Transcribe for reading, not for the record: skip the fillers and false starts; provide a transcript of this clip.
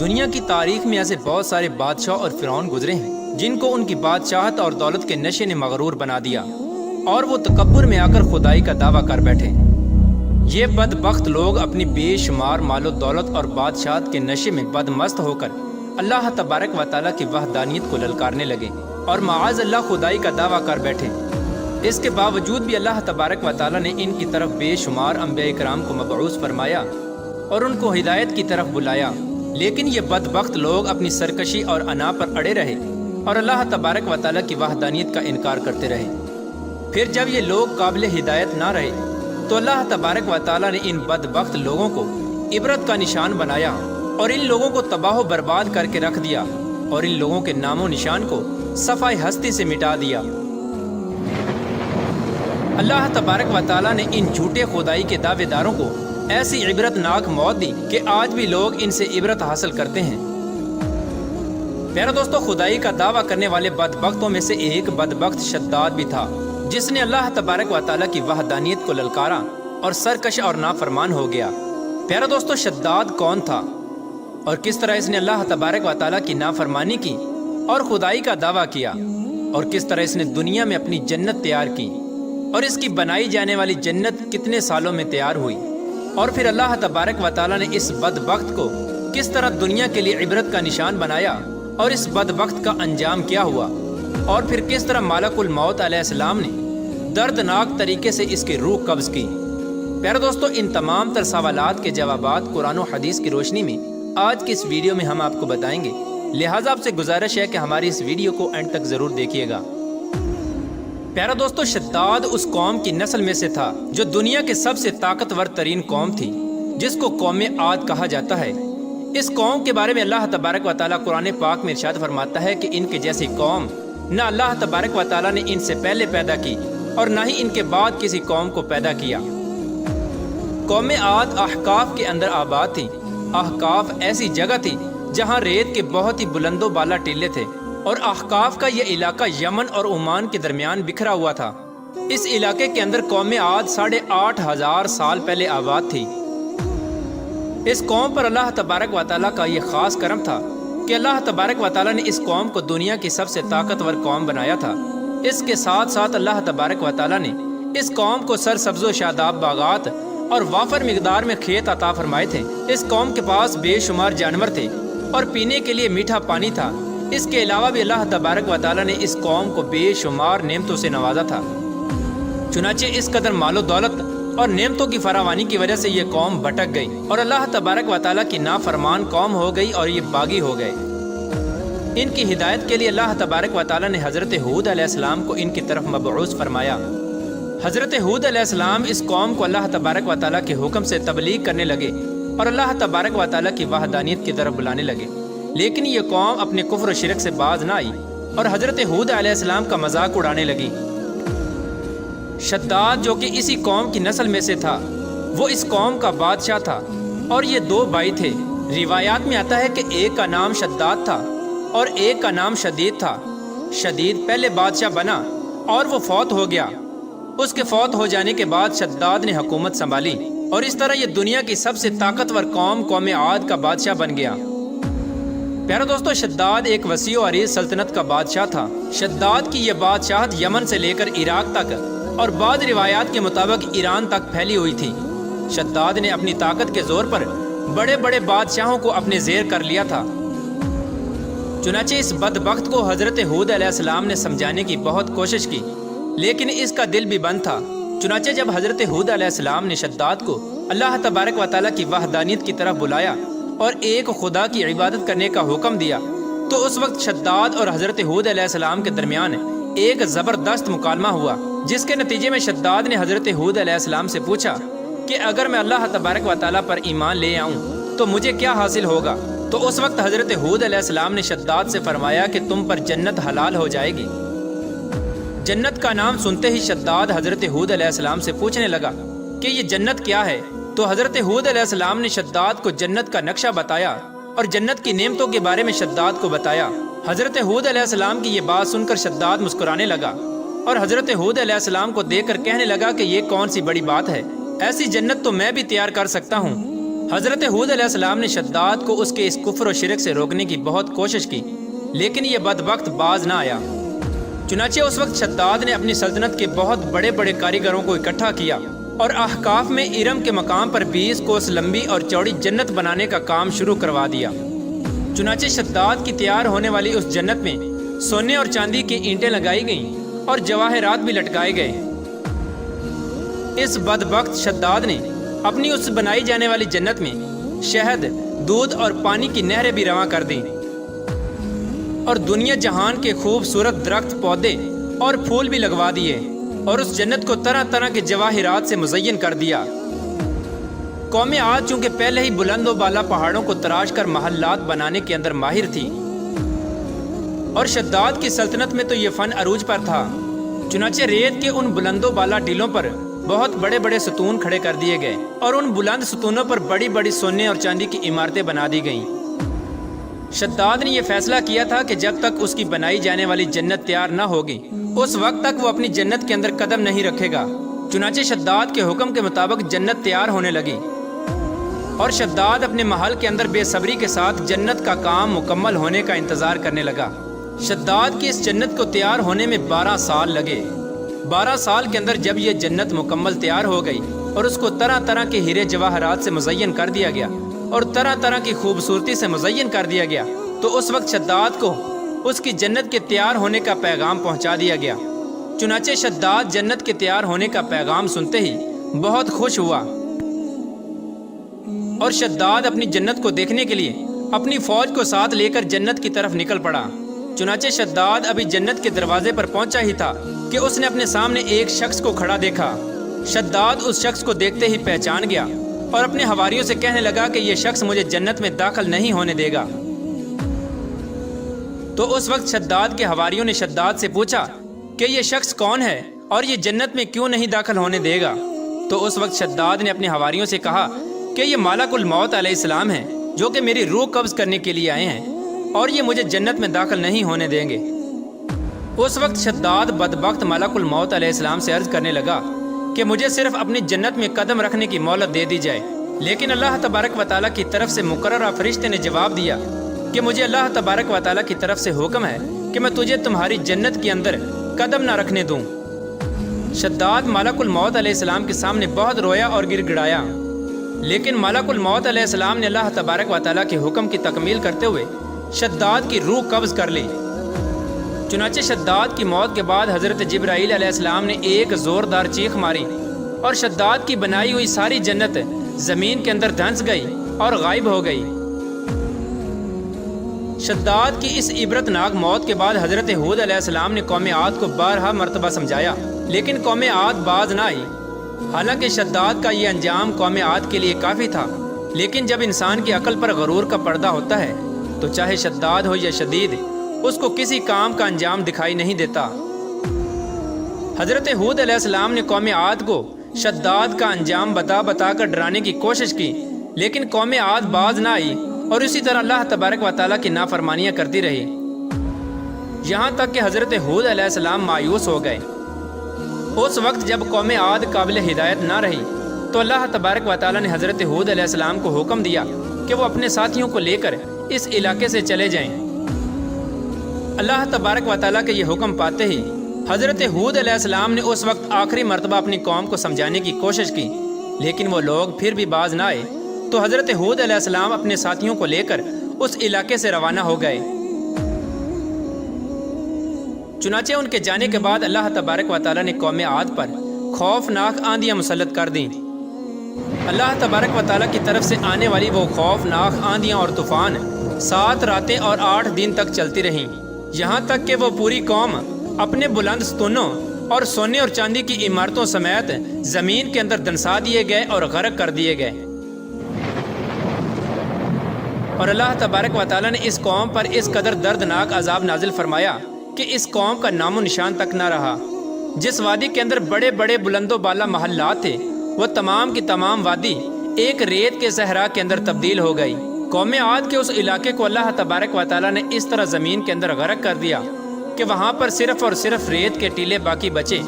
دنیا کی تاریخ میں ایسے بہت سارے بادشاہ اور فرعون گزرے ہیں جن کو ان کی بادشاہت اور دولت کے نشے نے مغرور بنا دیا اور وہ تکبر میں آ کر خدائی کا دعویٰ کر بیٹھے۔ یہ بدبخت لوگ اپنی بے شمار مال و دولت اور بادشاہت کے نشے میں بدمست ہو کر اللہ تبارک و تعالیٰ کی وحدانیت کو للکارنے لگے اور معاذ اللہ خدائی کا دعویٰ کر بیٹھے۔ اس کے باوجود بھی اللہ تبارک و تعالیٰ نے ان کی طرف بے شمار انبیاء کرام کو مبعوث فرمایا اور ان کو ہدایت کی طرف بلایا، لیکن یہ بدبخت لوگ اپنی سرکشی اور انا پر اڑے رہے اور اللہ تبارک و تعالیٰ کی وحدانیت کا انکار کرتے رہے۔ پھر جب یہ لوگ قابل ہدایت نہ رہے تو اللہ تبارک و تعالیٰ نے ان بدبخت لوگوں کو عبرت کا نشان بنایا اور ان لوگوں کو تباہ و برباد کر کے رکھ دیا اور ان لوگوں کے نام و نشان کو صفحہ ہستی سے مٹا دیا۔ اللہ تبارک و تعالیٰ نے ان جھوٹے خدائی کے دعوے داروں کو ایسی عبرت ناک موت دی کہ آج بھی لوگ ان سے عبرت حاصل کرتے ہیں۔ پیارا دوستو، خدائی کا دعویٰ کرنے والے بدبختوں میں سے ایک بدبخت شداد بھی تھا جس نے اللہ تبارک و تعالیٰ کی وحدانیت کو للکارا اور سرکش اور نافرمان ہو گیا۔ پیارا دوستو، شداد کون تھا اور کس طرح اس نے اللہ تبارک و تعالیٰ کی نافرمانی کی اور خدائی کا دعویٰ کیا، اور کس طرح اس نے دنیا میں اپنی جنت تیار کی اور اس کی بنائی جانے والی جنت کتنے سالوں میں تیار ہوئی، اور پھر اللہ تبارک و تعالیٰ نے اس بدبخت کو کس طرح دنیا کے لیے عبرت کا نشان بنایا اور اس بدبخت کا انجام کیا ہوا، اور پھر کس طرح ملک الموت علیہ السلام نے دردناک طریقے سے اس کی روح قبض کی۔ پیارے دوستو، ان تمام تر سوالات کے جوابات قرآن و حدیث کی روشنی میں آج کی اس ویڈیو میں ہم آپ کو بتائیں گے، لہٰذا آپ سے گزارش ہے کہ ہماری اس ویڈیو کو اینڈ تک ضرور دیکھیے گا۔ پیارا دوستو، شداد اس قوم کی نسل میں سے تھا جو دنیا کے سب سے طاقتور ترین قوم تھی، جس کو قوم عاد کہا جاتا ہے۔ اس قوم کے بارے میں اللہ تبارک و تعالیٰ قرآن پاک میں ارشاد فرماتا ہے کہ ان کے جیسی قوم نہ اللہ تبارک و تعالیٰ نے ان سے پہلے پیدا کی اور نہ ہی ان کے بعد کسی قوم کو پیدا کیا۔ قوم عاد احقاف کے اندر آباد تھی۔ احقاف ایسی جگہ تھی جہاں ریت کے بہت ہی بلند و بالا ٹیلے تھے، اور احقاف کا یہ علاقہ یمن اور عمان کے درمیان بکھرا ہوا تھا۔ اس علاقے کے اندر قوم عاد 8,500 سال پہلے آباد تھی۔ اس قوم پر اللہ تبارک و تعالیٰ کا یہ خاص کرم تھا کہ اللہ تبارک و تعالیٰ نے اس قوم کو دنیا کی سب سے طاقتور قوم بنایا تھا۔ اس کے ساتھ ساتھ اللہ تبارک و تعالیٰ نے اس قوم کو سرسبز و شاداب باغات اور وافر مقدار میں کھیت عطا فرمائے تھے۔ اس قوم کے پاس بے شمار جانور تھے اور پینے کے لیے میٹھا پانی تھا۔ اس کے علاوہ بھی اللہ تبارک و تعالیٰ نے اس قوم کو بے شمار نعمتوں سے نوازا تھا۔ چنانچہ اس قدر مال و دولت اور نعمتوں کی فراوانی کی وجہ سے یہ قوم بھٹک گئی اور اللہ تبارک و تعالیٰ کی نافرمان قوم ہو گئی اور یہ باغی ہو گئے۔ ان کی ہدایت کے لیے اللہ تبارک و تعالیٰ نے حضرت ہود علیہ السلام کو ان کی طرف مبعوث فرمایا۔ حضرت ہود علیہ السلام اس قوم کو اللہ تبارک و تعالیٰ کے حکم سے تبلیغ کرنے لگے اور اللہ تبارک و تعالیٰ کی وحدانیت کی طرف بلانے لگے، لیکن یہ قوم اپنے کفر و شرک سے باز نہ آئی اور حضرت ہود علیہ السلام کا مذاق اڑانے لگی۔ شداد جو کہ اسی قوم کی نسل میں سے تھا، وہ اس قوم کا بادشاہ تھا اور یہ 2 بھائی تھے۔ روایات میں آتا ہے کہ ایک کا نام شداد تھا اور ایک کا نام شدید تھا۔ شدید پہلے بادشاہ بنا اور وہ فوت ہو گیا۔ اس کے فوت ہو جانے کے بعد شداد نے حکومت سنبھالی اور اس طرح یہ دنیا کی سب سے طاقتور قوم عاد کا بادشاہ بن گیا۔ پیارا دوستو، شداد ایک وسیع و عریض سلطنت کا بادشاہ تھا۔ شداد کی یہ بادشاہت یمن سے لے کر عراق تک اور بعض روایات کے مطابق ایران تک پھیلی ہوئی تھی۔ شداد نے اپنی طاقت کے زور پر بڑے بڑے بادشاہوں کو اپنے زیر کر لیا تھا۔ چنانچہ اس بدبخت کو حضرت ہود علیہ السلام نے سمجھانے کی بہت کوشش کی، لیکن اس کا دل بھی بند تھا۔ چنانچہ جب حضرت ہود علیہ السلام نے شداد کو اللہ تبارک و تعالیٰ کی وحدانیت کی طرف بلایا اور ایک خدا کی عبادت کرنے کا حکم دیا، تو اس وقت شداد اور حضرت ہود علیہ السلام کے درمیان ایک زبردست مکالمہ ہوا، جس کے نتیجے میں شداد نے حضرت ہود علیہ السلام سے پوچھا کہ اگر میں اللہ تبارک و تعالیٰ پر ایمان لے آؤں تو مجھے کیا حاصل ہوگا؟ تو اس وقت حضرت ہود علیہ السلام نے شداد سے فرمایا کہ تم پر جنت حلال ہو جائے گی۔ جنت کا نام سنتے ہی شداد حضرت ہود علیہ السلام سے پوچھنے لگا کہ یہ جنت کیا ہے؟ تو حضرت ہود علیہ السلام نے شداد کو جنت کا نقشہ بتایا اور جنت کی نعمتوں کے بارے میں شداد کو بتایا۔ حضرت ہود علیہ السلام کی یہ بات سن کر شداد مسکرانے لگا اور حضرت ہود علیہ السلام کو دیکھ کر کہنے لگا کہ یہ کون سی بڑی بات ہے، ایسی جنت تو میں بھی تیار کر سکتا ہوں۔ حضرت ہود علیہ السلام نے شداد کو اس کے اس کفر و شرک سے روکنے کی بہت کوشش کی، لیکن یہ بدبخت باز نہ آیا۔ چنانچہ اس وقت شداد نے اپنی سلطنت کے بہت بڑے بڑے کاریگروں کو اکٹھا کیا اور احقاف میں ارم کے مقام پر 20 کوس لمبی اور چوڑی جنت بنانے کا کام شروع کروا دیا۔ چنانچہ شداد کی تیار ہونے والی اس جنت میں سونے اور چاندی کی اینٹیں لگائی گئیں اور جواہرات بھی لٹکائے گئے۔ اس بدبخت شداد نے اپنی اس بنائی جانے والی جنت میں شہد، دودھ اور پانی کی نہریں بھی رواں کر دیں اور دنیا جہان کے خوبصورت درخت، پودے اور پھول بھی لگوا دیے اور اس جنت کو طرح طرح کے جواہرات سے مزین کر دیا۔ قوم عاد چونکہ پہلے ہی بلند و بالا پہاڑوں کو تراش کر محلات بنانے کے اندر ماہر تھی، اور شداد کی سلطنت میں تو یہ فن عروج پر تھا، چنانچہ ریت کے ان بلند و بالا ٹیلوں پر بہت بڑے بڑے ستون کھڑے کر دیے گئے اور ان بلند ستونوں پر بڑی بڑی سونے اور چاندی کی عمارتیں بنا دی گئیں۔ شداد نے یہ فیصلہ کیا تھا کہ جب تک اس کی بنائی جانے والی جنت تیار نہ ہوگی اس وقت تک وہ اپنی جنت کے اندر قدم نہیں رکھے گا۔ چنانچہ شداد کے حکم کے مطابق جنت تیار ہونے لگی اور شداد اپنے محل کے اندر بے صبری کے ساتھ جنت کا کام مکمل ہونے کا انتظار کرنے لگا۔ شداد کی اس جنت کو تیار ہونے میں 12 سال لگے۔ 12 سال کے اندر جب یہ جنت مکمل تیار ہو گئی اور اس کو طرح طرح کے ہیرے جواہرات سے مزین کر دیا گیا اور طرح طرح کی خوبصورتی سے مزین کر دیا گیا، تو اس وقت شداد کو اس کی جنت کے تیار ہونے کا پیغام پہنچا دیا گیا۔ چنانچہ شداد جنت کے تیار ہونے کا پیغام سنتے ہی بہت خوش ہوا اور شداد اپنی جنت کو دیکھنے کے لیے اپنی فوج کو ساتھ لے کر جنت کی طرف نکل پڑا۔ چنانچہ شداد ابھی جنت کے دروازے پر پہنچا ہی تھا کہ اس نے اپنے سامنے ایک شخص کو کھڑا دیکھا۔ شداد اس شخص کو دیکھتے ہی پہچان گیا اور اپنے حواریوں سے کہنے لگا کہ یہ شخص مجھے جنت میں داخل نہیں ہونے دے گا۔ تو اس وقت شداد کے حواریوں نے شداد سے پوچھا کہ یہ شخص کون ہے اور یہ جنت میں کیوں نہیں داخل ہونے دے گا؟ تو اس وقت شداد نے اپنے حواریوں سے کہا کہ یہ ملک الموت علیہ السلام ہیں، جو کہ میری روح قبض کرنے کے لیے آئے ہیں اور یہ مجھے جنت میں داخل نہیں ہونے دیں گے۔ اس وقت شداد بدبخت ملک الموت علیہ السلام سے عرض کرنے لگا کہ مجھے صرف اپنی جنت میں قدم رکھنے کی مہلت دے دی جائے، لیکن اللہ تبارک و تعالیٰ کی طرف سے مقررہ فرشتے نے جواب دیا کہ مجھے اللہ تبارک و تعالیٰ کی طرف سے حکم ہے کہ میں تجھے تمہاری جنت کے اندر قدم نہ رکھنے دوں۔ شداد ملک الموت علیہ السلام کے سامنے بہت رویا اور گر گڑایا، لیکن ملک الموت علیہ السلام نے اللہ تبارک و تعالیٰ کے حکم کی تکمیل کرتے ہوئے شداد کی روح قبض کر لی۔ چنانچہ شداد کی موت کے بعد حضرت جبرائیل علیہ السلام نے ایک زوردار چیخ ماری اور شداد کی بنائی ہوئی ساری جنت زمین کے اندر دھنس گئی اور غائب ہو گئی۔ شداد کی اس عبرت ناک موت کے بعد حضرت ہود علیہ السلام نے قوم عاد کو 12 مرتبہ سمجھایا، لیکن قوم عاد باز نہ آئی۔ حالانکہ شداد کا یہ انجام قوم عاد کے لیے کافی تھا، لیکن جب انسان کی عقل پر غرور کا پردہ ہوتا ہے تو چاہے شداد ہو یا شدید، اس کو کسی کام کا انجام دکھائی نہیں دیتا۔ حضرت ہود علیہ السلام نے قوم عاد کو شداد کا انجام بتا بتا کر ڈرانے کی کوشش کی، لیکن قوم عاد باز نہ آئی اور اسی طرح اللہ تبارک و تعالیٰ کی نافرمانیاں کرتی رہی، یہاں تک کہ حضرت ہود علیہ السلام مایوس ہو گئے۔ اس وقت جب قوم عاد قابل ہدایت نہ رہی تو اللہ تبارک و تعالیٰ نے حضرت ہود علیہ السلام کو حکم دیا کہ وہ اپنے ساتھیوں کو لے کر اس علاقے سے چلے جائیں۔ اللہ تبارک و تعالیٰ کے یہ حکم پاتے ہی حضرت ہود علیہ السلام نے اس وقت آخری مرتبہ اپنی قوم کو سمجھانے کی کوشش کی، لیکن وہ لوگ پھر بھی باز نہ آئے تو حضرت ہود علیہ السلام اپنے ساتھیوں کو لے کر اس علاقے سے روانہ ہو گئے۔ چنانچہ ان کے جانے کے بعد اللہ تبارک و تعالیٰ نے قوم عاد پر خوفناک آندیاں مسلط کر دیں۔ اللہ تبارک و تعالیٰ کی طرف سے آنے والی وہ خوفناک آندیاں اور طوفان 7 راتیں اور 8 دن تک چلتی رہیں، یہاں تک کہ وہ پوری قوم اپنے بلند ستونوں اور سونے اور چاندی کی عمارتوں سمیت زمین کے اندر دنسا دیے گئے اور غرق کر دیے گئے۔ اور اللہ تبارک و تعالیٰ نے اس قوم پر اس قدر دردناک عذاب نازل فرمایا کہ اس قوم کا نام و نشان تک نہ رہا۔ جس وادی کے اندر بڑے بڑے بلند و بالا محلات تھے، وہ تمام کی تمام وادی ایک ریت کے صحرا کے اندر تبدیل ہو گئی۔ قوم عاد کے اس علاقے کو اللہ تبارک و تعالیٰ نے اس طرح زمین کے اندر غرق کر دیا کہ وہاں پر صرف اور صرف ریت کے ٹیلے باقی بچے۔